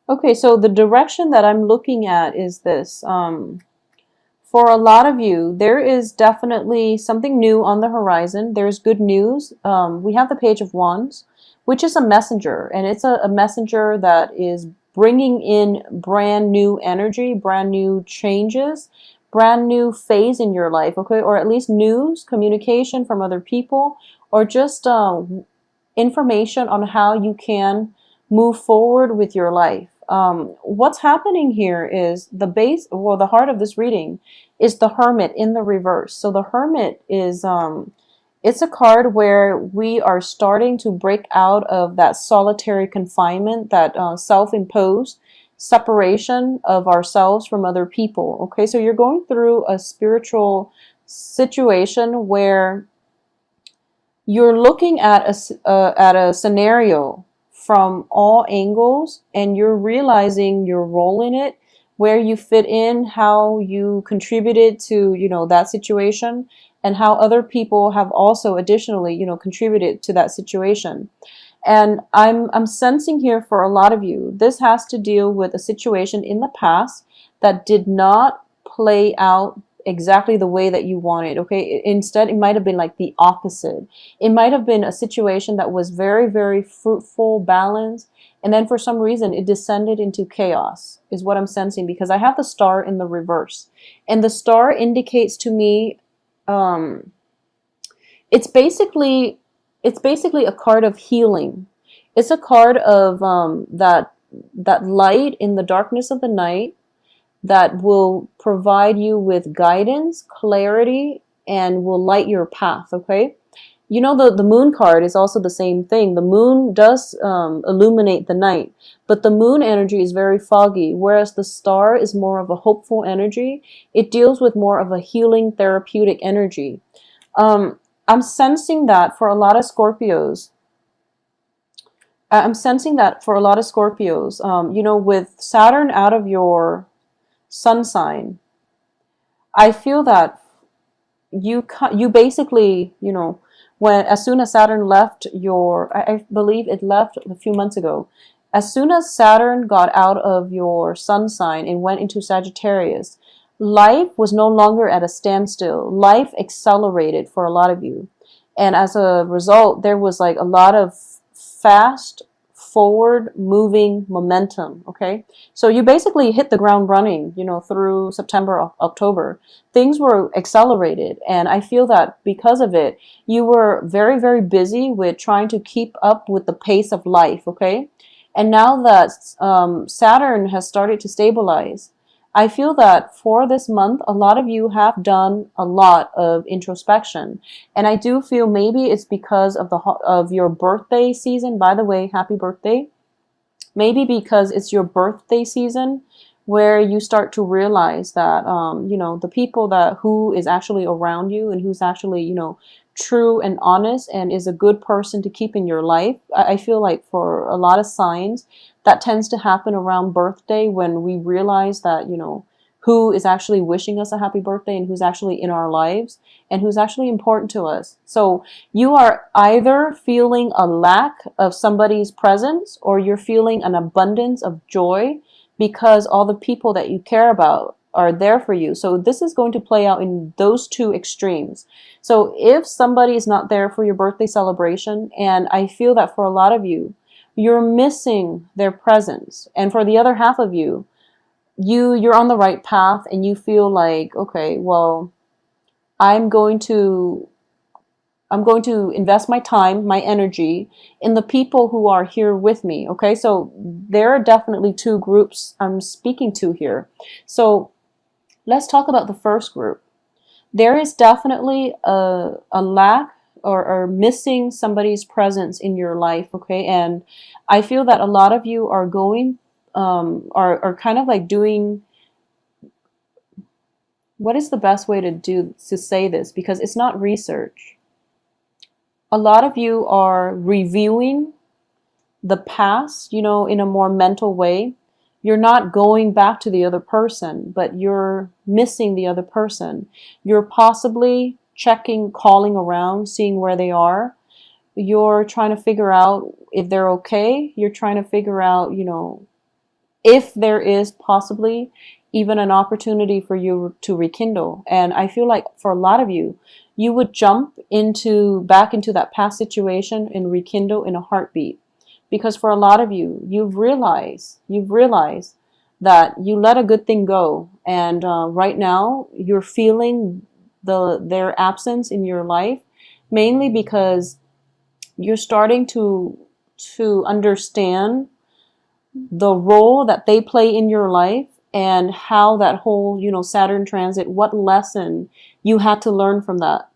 Okay, so the direction that I'm looking at is this. For a lot of you, there is definitely something new on the horizon. There's good news. We have the Page of Wands, which is a messenger, and it's a messenger that is bringing in brand new energy, brand new changes, brand new phase in your life, okay? Or at least news, communication from other people, or just information on how you can move forward with your life. What's happening here is the base, well, the heart of this reading is the Hermit in the reverse. So the Hermit is, it's a card where we are starting to break out of that solitary confinement, that self-imposed separation of ourselves from other people. Okay, so you're going through a spiritual situation where you're looking at a scenario from all angles, and you're realizing your role in it, where you fit in, how you contributed to, that situation, and how other people have also additionally, contributed to that situation. And I'm sensing here for a lot of you, this has to deal with a situation in the past that did not play out exactly the way that you wanted. Okay, instead it might have been like the opposite. It might have been a situation that was very, very fruitful, balanced, and then for some reason it descended into chaos, is what I'm sensing, because I have the star in the reverse, and the star indicates to me, um it's basically it's basically a card of healing. It's a card of that light in the darkness of the night that will provide you with guidance, clarity, and will light your path. Okay. The moon card is also the same thing. The moon does illuminate the night, but the moon energy is very foggy, whereas the star is more of a hopeful energy. It deals with more of a healing, therapeutic energy. Um, I'm sensing that for a lot of Scorpios. I'm sensing that for a lot of Scorpios, with Saturn out of your sun sign, I feel that you basically, when as soon as Saturn left your, I believe it left a few months ago. As soon as Saturn got out of your sun sign and went into Sagittarius, life was no longer at a standstill. Life accelerated for a lot of you. And as a result, there was like a lot of fast forward moving momentum. Okay. So you basically hit the ground running, through September, October. Things were accelerated. And I feel that because of it, you were very, very busy with trying to keep up with the pace of life. Okay. And now that Saturn has started to stabilize, I feel that for this month, a lot of you have done a lot of introspection. And I do feel maybe it's because of of your birthday season. By the way, happy birthday. Maybe because it's your birthday season where you start to realize that, the people that who is actually around you and who's actually, true and honest and is a good person to keep in your life. I feel like for a lot of signs, that tends to happen around birthday, when we realize that, who is actually wishing us a happy birthday and who's actually in our lives and who's actually important to us. So you are either feeling a lack of somebody's presence, or you're feeling an abundance of joy because all the people that you care about are there for you. So this is going to play out in those two extremes. So if somebody is not there for your birthday celebration, and I feel that for a lot of you, you're missing their presence. And for the other half of you, you're on the right path and you feel like, okay, well, I'm going to I'm going to invest my time, my energy in the people who are here with me. Okay, so there are definitely two groups I'm speaking to here. So let's talk about the first group. There is definitely a lack, or missing somebody's presence in your life. Okay, and I feel that a lot of you are going, are kind of like doing, what is the best way to say this, because it's not research. A lot of you are reviewing the past, in a more mental way. You're not going back to the other person, but you're missing the other person. You're possibly checking, calling around, seeing where they are. You're trying to figure out if they're okay. You're trying to figure out, if there is possibly even an opportunity for you to rekindle. And I feel like for a lot of you, you would jump into back into that past situation and rekindle in a heartbeat. Because for a lot of you, you've realized that you let a good thing go, and right now you're feeling their absence in your life, mainly because you're starting to understand the role that they play in your life, and how that whole, Saturn transit, what lesson you had to learn from that.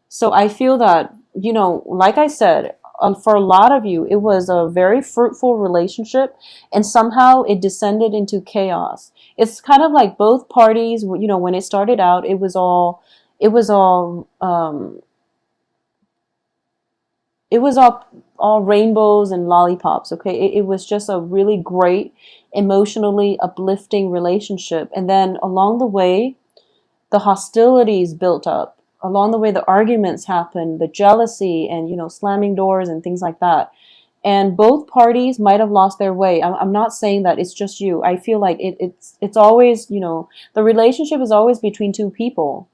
So I feel that, like I said, for a lot of you, it was a very fruitful relationship, and somehow it descended into chaos. It's kind of like both parties, when it started out, it was all, it was all rainbows and lollipops. Okay, it was just a really great, emotionally uplifting relationship, and then along the way, the hostilities built up. Along the way, the arguments happened, the jealousy, and slamming doors and things like that. And both parties might have lost their way. I'm not saying that it's just you. I feel like it's always, the relationship is always between two people.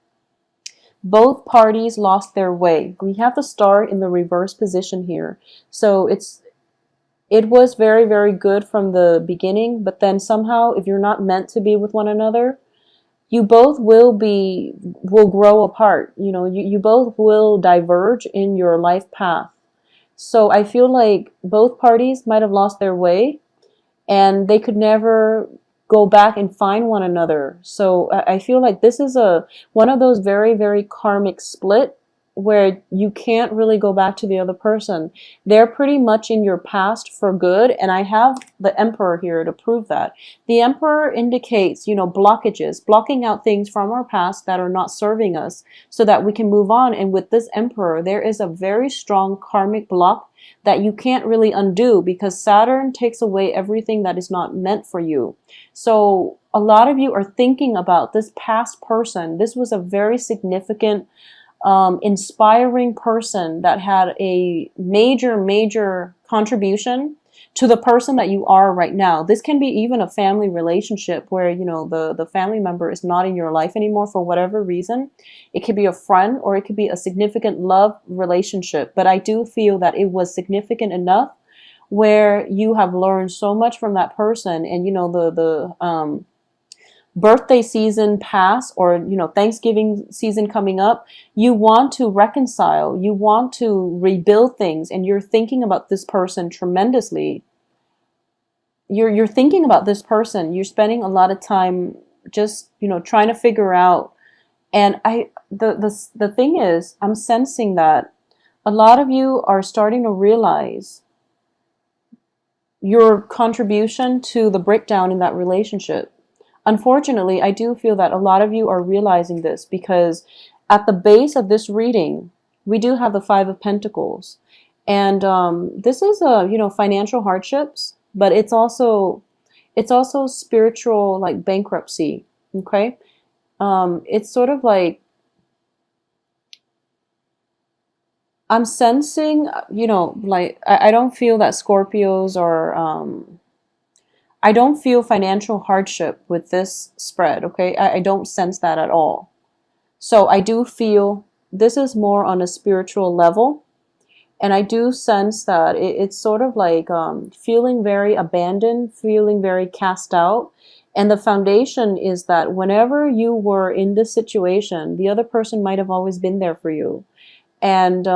Both parties lost their way. We have the star in the reverse position here. So it was very, very good from the beginning, but then somehow, if you're not meant to be with one another, you both will grow apart. You both will diverge in your life path. So I feel like both parties might have lost their way, and they could never go back and find one another. So I feel like this is a one of those very, very karmic split where you can't really go back to the other person. They're pretty much in your past for good, and I have the Emperor here to prove that. The Emperor indicates, blockages, blocking out things from our past that are not serving us so that we can move on. And with this Emperor, there is a very strong karmic block that you can't really undo, because Saturn takes away everything that is not meant for you. So a lot of you are thinking about this past person. This was a very significant, inspiring person that had a major, major contribution to the person that you are right now. This can be even a family relationship where, the family member is not in your life anymore for whatever reason. It could be a friend, or it could be a significant love relationship. But I do feel that it was significant enough where you have learned so much from that person, and the birthday season pass, or Thanksgiving season coming up, you want to reconcile, you want to rebuild things, and you're thinking about this person tremendously. You're thinking about this person, you're spending a lot of time just trying to figure out. And the thing is, I'm sensing that a lot of you are starting to realize your contribution to the breakdown in that relationship. Unfortunately, I do feel that a lot of you are realizing this, because at the base of this reading, we do have the Five of Pentacles. And this is financial hardships, but it's also spiritual, like bankruptcy. Okay, it's sort of like, I'm sensing, like I don't feel that Scorpios are. I don't feel financial hardship with this spread. Okay, I don't sense that at all. So I do feel this is more on a spiritual level. And I do sense that it's sort of like feeling very abandoned, feeling very cast out. And the foundation is that whenever you were in this situation, the other person might have always been there for you. And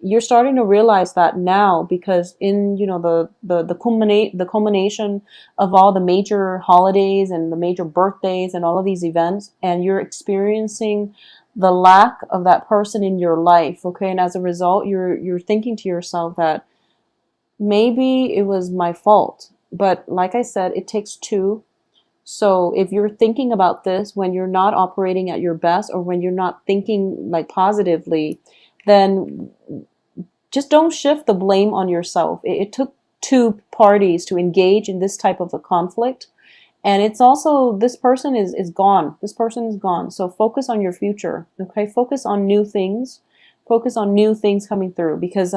you're starting to realize that now, because in the culmination of all the major holidays and the major birthdays and all of these events, and you're experiencing the lack of that person in your life. Okay, and as a result, you're thinking to yourself that maybe it was my fault. But like I said, it takes two. So if you're thinking about this when you're not operating at your best, or when you're not thinking like positively, then just don't shift the blame on yourself. It took two parties to engage in this type of a conflict. And it's also, this person is gone. This person is gone. So focus on your future. Okay. Focus on new things. Focus on new things coming through, because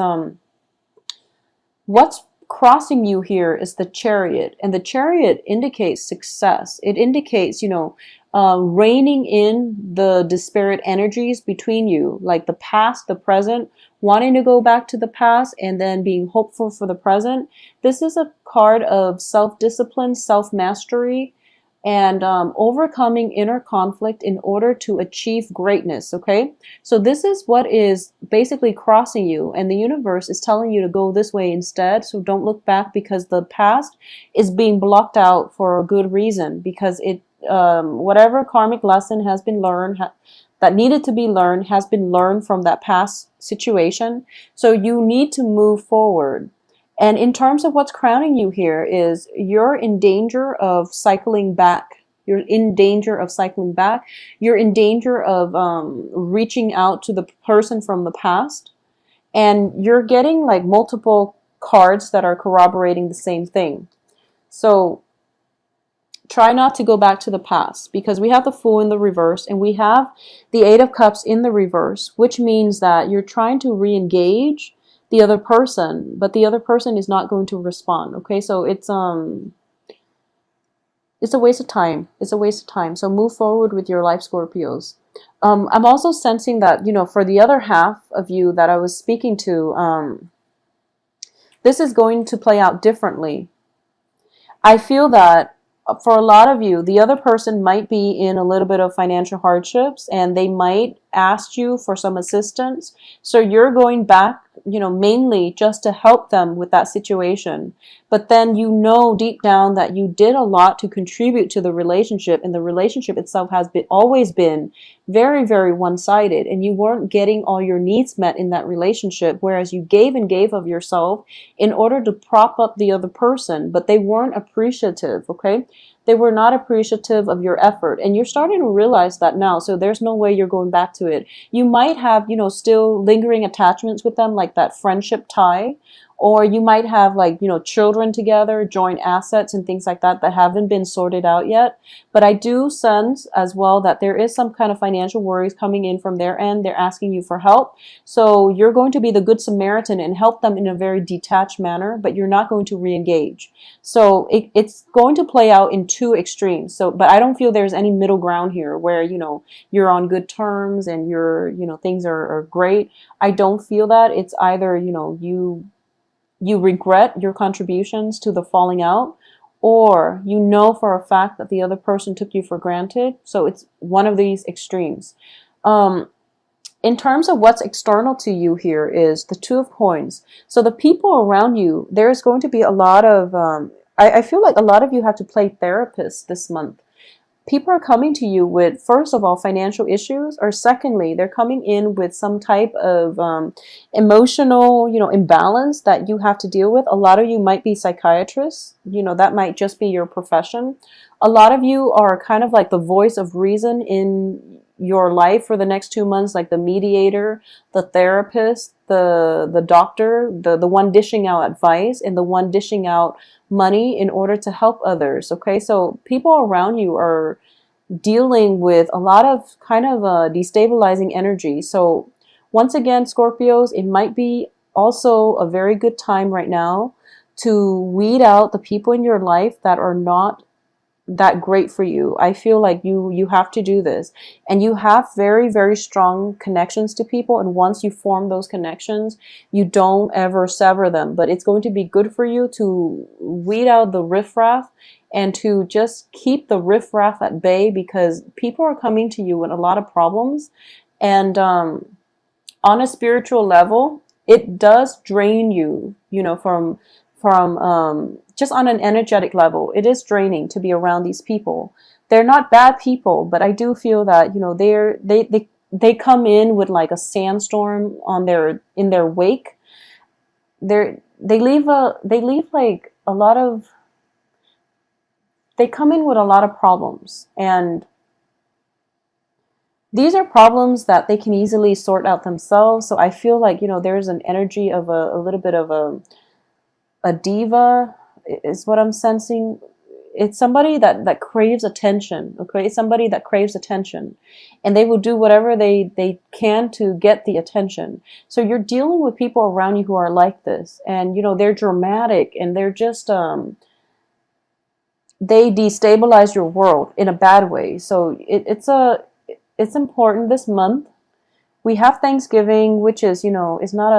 what's crossing you here is the Chariot, and the Chariot indicates success. It indicates, reining in the disparate energies between you, like the past, the present, wanting to go back to the past, and then being hopeful for the present. This is a card of self-discipline, self-mastery, and overcoming inner conflict in order to achieve greatness. Okay, so this is what is basically crossing you, and the universe is telling you to go this way instead. So don't look back, because the past is being blocked out for a good reason, because it whatever karmic lesson has been learned, that needed to be learned, has been learned from that past situation. So you need to move forward. And in terms of what's crowning you here is you're in danger of cycling back. You're in danger of cycling back. You're in danger of reaching out to the person from the past. And you're getting like multiple cards that are corroborating the same thing. So try not to go back to the past, because we have the Fool in the reverse and we have the Eight of Cups in the reverse, which means that you're trying to re-engage the other person, but the other person is not going to respond. Okay, so it's a waste of time. It's a waste of time. So move forward with your life, Scorpios. I'm also sensing that, for the other half of you that I was speaking to, this is going to play out differently. I feel that for a lot of you, the other person might be in a little bit of financial hardships, and they might ask you for some assistance. So you're going back, mainly just to help them with that situation. But then deep down that you did a lot to contribute to the relationship, and the relationship itself has always been very, very one-sided, and you weren't getting all your needs met in that relationship, whereas you gave and gave of yourself in order to prop up the other person, but they weren't appreciative. Okay, they were not appreciative of your effort, and you're starting to realize that now. So there's no way you're going back to it. You might have, still lingering attachments with them, like that friendship tie, or you might have children together, joint assets and things like that haven't been sorted out yet. But I do sense as well that there is some kind of financial worries coming in from their end. They're asking you for help. So you're going to be the good Samaritan and help them in a very detached manner, but you're not going to re-engage. So it's going to play out in two extremes. So, but I don't feel there's any middle ground here where, you're on good terms and things are great. I don't feel that. It's either, you regret your contributions to the falling out, or for a fact that the other person took you for granted. So it's one of these extremes. In terms of what's external to you here is the Two of Coins. So the people around you, there's going to be a lot of, I feel like a lot of you have to play therapist this month. People are coming to you with, first of all, financial issues, or secondly, they're coming in with some type of emotional, imbalance that you have to deal with. A lot of you might be psychiatrists. That might just be your profession. A lot of you are kind of like the voice of reason in your life for the next 2 months, like the mediator, the therapist, the doctor, the one dishing out advice, and the one dishing out money in order to help others. Okay, so people around you are dealing with a lot of kind of destabilizing energy. So once again, Scorpios, it might be also a very good time right now to weed out the people in your life that are not that great for you. I feel like you have to do this, and you have very, very strong connections to people, and once you form those connections, you don't ever sever them. But it's going to be good for you to weed out the riffraff and to just keep the riffraff at bay, because people are coming to you with a lot of problems, and on a spiritual level, it does drain you, from just on an energetic level. It is draining to be around these people. They're not bad people, but I do feel that, they come in with like a sandstorm in their wake. They leave like a lot of, they come in with a lot of problems, and these are problems that they can easily sort out themselves. So I feel like, there's an energy of a little bit of a diva is what I'm sensing it's somebody that craves attention. Okay, it's somebody that craves attention, and they will do whatever they can to get the attention. So you're dealing with people around you who are like this, and they're dramatic, and they're just they destabilize your world in a bad way. So it's important this month. We have Thanksgiving, which is not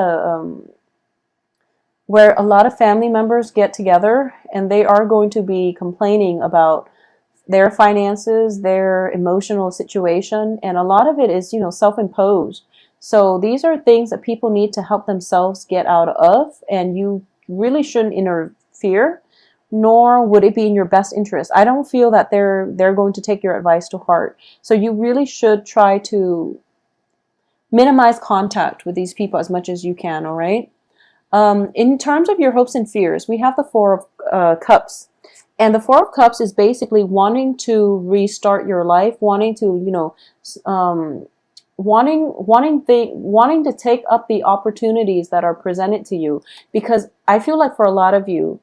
where a lot of family members get together, and they are going to be complaining about their finances, their emotional situation, and a lot of it is, self-imposed. So these are things that people need to help themselves get out of, and you really shouldn't interfere, nor would it be in your best interest. I don't feel that they're going to take your advice to heart. So you really should try to minimize contact with these people as much as you can, all right? In terms of your hopes and fears, we have the Four of Cups. And the Four of Cups is basically wanting to restart your life, wanting to, wanting to take up the opportunities that are presented to you. Because I feel like for a lot of you,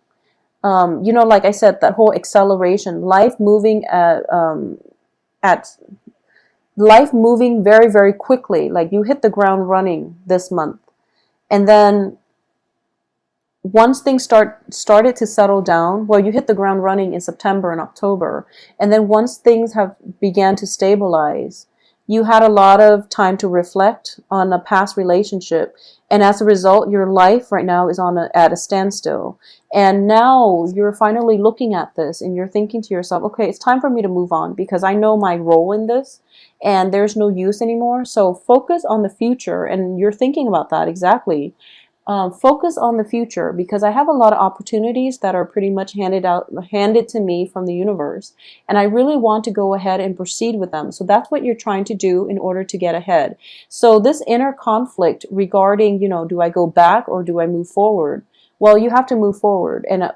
like I said, that whole acceleration, life moving at life moving very, very quickly. Like you hit the ground running this month. And then once things started to settle down, well, you hit the ground running in September and October. And then once things have began to stabilize, you had a lot of time to reflect on a past relationship. And as a result, your life right now is at a standstill. And now you're finally looking at this and you're thinking to yourself, okay, it's time for me to move on because I know my role in this and there's no use anymore. So focus on the future. And you're thinking about that exactly. Focus on the future because I have a lot of opportunities that are pretty much handed to me from the universe. And I really want to go ahead and proceed with them. So that's what you're trying to do in order to get ahead. So this inner conflict regarding, do I go back or do I move forward? Well, you have to move forward. And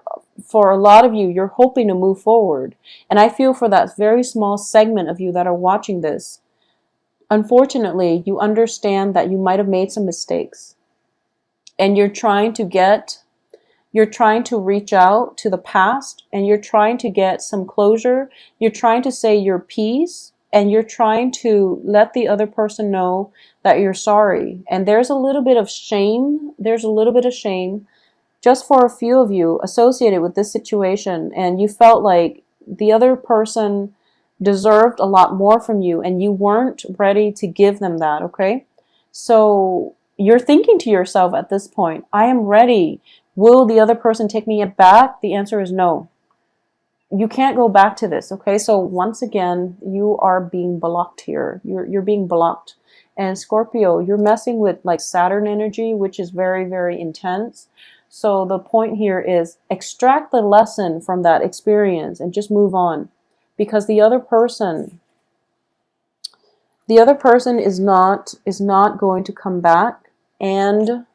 for a lot of you, you're hoping to move forward. And I feel for that very small segment of you that are watching this, unfortunately, you understand that you might have made some mistakes. And you're trying to reach out to the past and you're trying to get some closure. You're trying to say your piece and you're trying to let the other person know that you're sorry. And there's a little bit of shame. There's a little bit of shame just for a few of you associated with this situation. And you felt like the other person deserved a lot more from you and you weren't ready to give them that, okay? So you're thinking to yourself at this point, I am ready. Will the other person take me back? The answer is no. You can't go back to this, okay? So once again, you are being blocked here. You're being blocked. And Scorpio, you're messing with like Saturn energy, which is very, very intense. So the point here is extract the lesson from that experience and just move on. Because the other person is not going to come back. And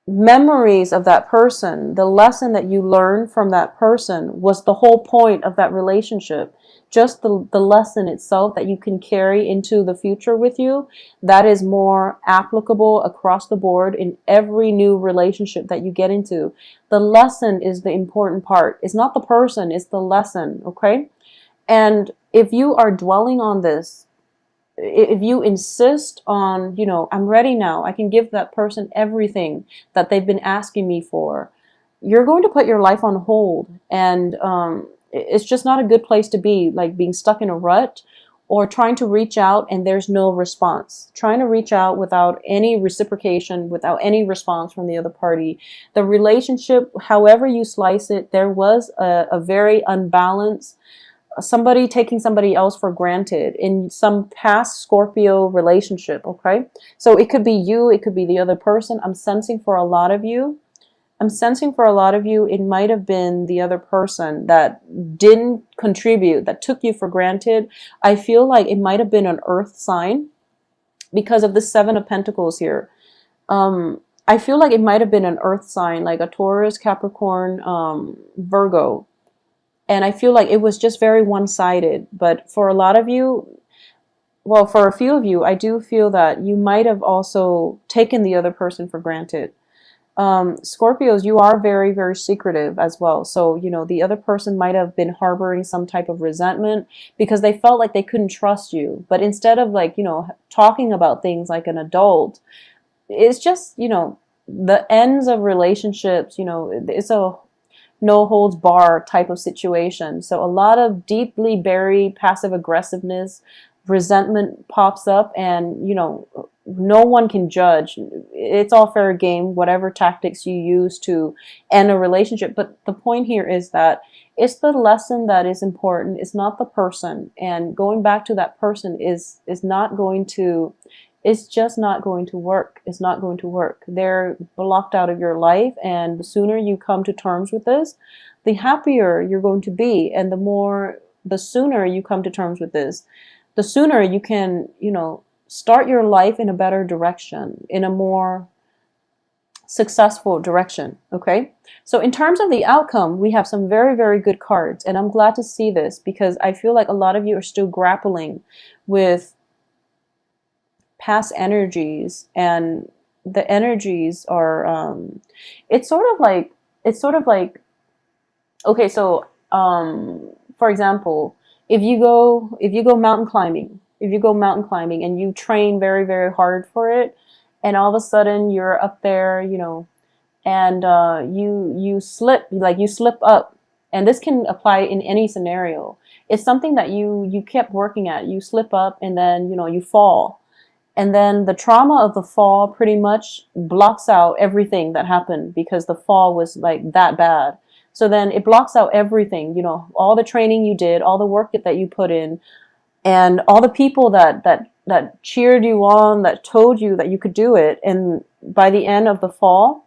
memories of that person, the lesson that you learned from that person was the whole point of that relationship. Just the lesson itself that you can carry into the future with you, that is more applicable across the board in every new relationship that you get into. The lesson is the important part. It's not the person, it's the lesson, okay? And if you are dwelling on this, if you insist on, I'm ready now, I can give that person everything that they've been asking me for, you're going to put your life on hold. And it's just not a good place to be, like being stuck in a rut or trying to reach out and there's no response. Trying to reach out without any reciprocation, without any response from the other party. The relationship, however you slice it, there was a very unbalanced, somebody taking somebody else for granted in some past Scorpio relationship, okay? So it could be you, it could be the other person. I'm sensing for a lot of you, it might have been the other person that didn't contribute, that took you for granted. I feel like it might have been an earth sign because of the Seven of Pentacles here. I feel like it might have been an earth sign, like a Taurus, Capricorn, Virgo. And I feel like it was just very one-sided. But for a lot of you, well, for a few of you, I do feel that you might have also taken the other person for granted. Scorpios, you are very, very secretive as well. So, the other person might have been harboring some type of resentment because they felt like they couldn't trust you. But instead of like, talking about things like an adult, it's just, the ends of relationships, it's a no holds bar type of situation. So a lot of deeply buried passive aggressiveness, resentment pops up, and no one can judge. It's all fair game, whatever tactics you use to end a relationship. But the point here is that it's the lesson that is important. It's not the person. And going back to that person is not going to, it's just not going to work. It's not going to work. They're blocked out of your life, and the sooner you come to terms with this, the happier you're going to be. And the sooner you come to terms with this, the sooner you can, start your life in a better direction, in a more successful direction. Okay. So in terms of the outcome, we have some very, very good cards. And I'm glad to see this because I feel like a lot of you are still grappling with past energies, and the energies are it's sort of like okay, so for example, if you go mountain climbing and you train very, very hard for it, and all of a sudden you're up there, and you slip up, and this can apply in any scenario. It's something that you kept working at. You slip up, and then you fall, and then the trauma of the fall pretty much blocks out everything that happened because the fall was like that bad. So then it blocks out everything, all the training you did, all the work that you put in, and all the people that cheered you on, that told you that you could do it. And by the end of the fall,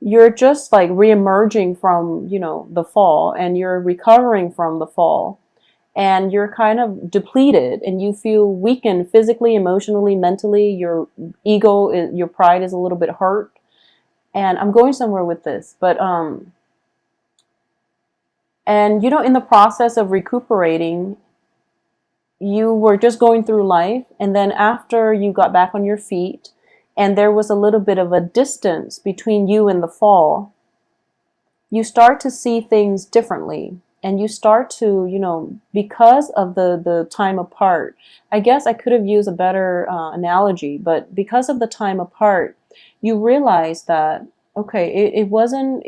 you're just like reemerging from, the fall, and you're recovering from the fall, and you're kind of depleted, and you feel weakened physically, emotionally, mentally. Your ego, your pride is a little bit hurt. And I'm going somewhere with this, but and in the process of recuperating, you were just going through life, and then after you got back on your feet, and there was a little bit of a distance between you and the fall, you start to see things differently. And you start to, because of the time apart, I guess I could have used a better analogy, but because of the time apart, you realize that, okay, it wasn't,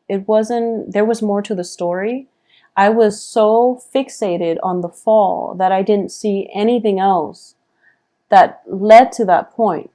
there was more to the story. I was so fixated on the fall that I didn't see anything else that led to that point.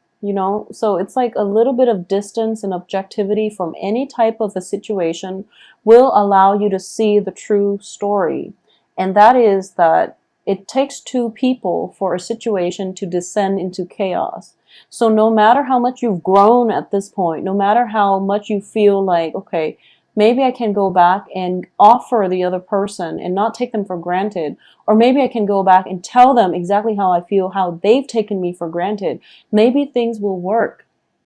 So it's like a little bit of distance and objectivity from any type of a situation will allow you to see the true story. And that is that it takes two people for a situation to descend into chaos. So no matter how much you've grown at this point, no matter how much you feel like, okay, maybe I can go back and offer the other person and not take them for granted. Or maybe I can go back and tell them exactly how I feel, how they've taken me for granted. Maybe things will work.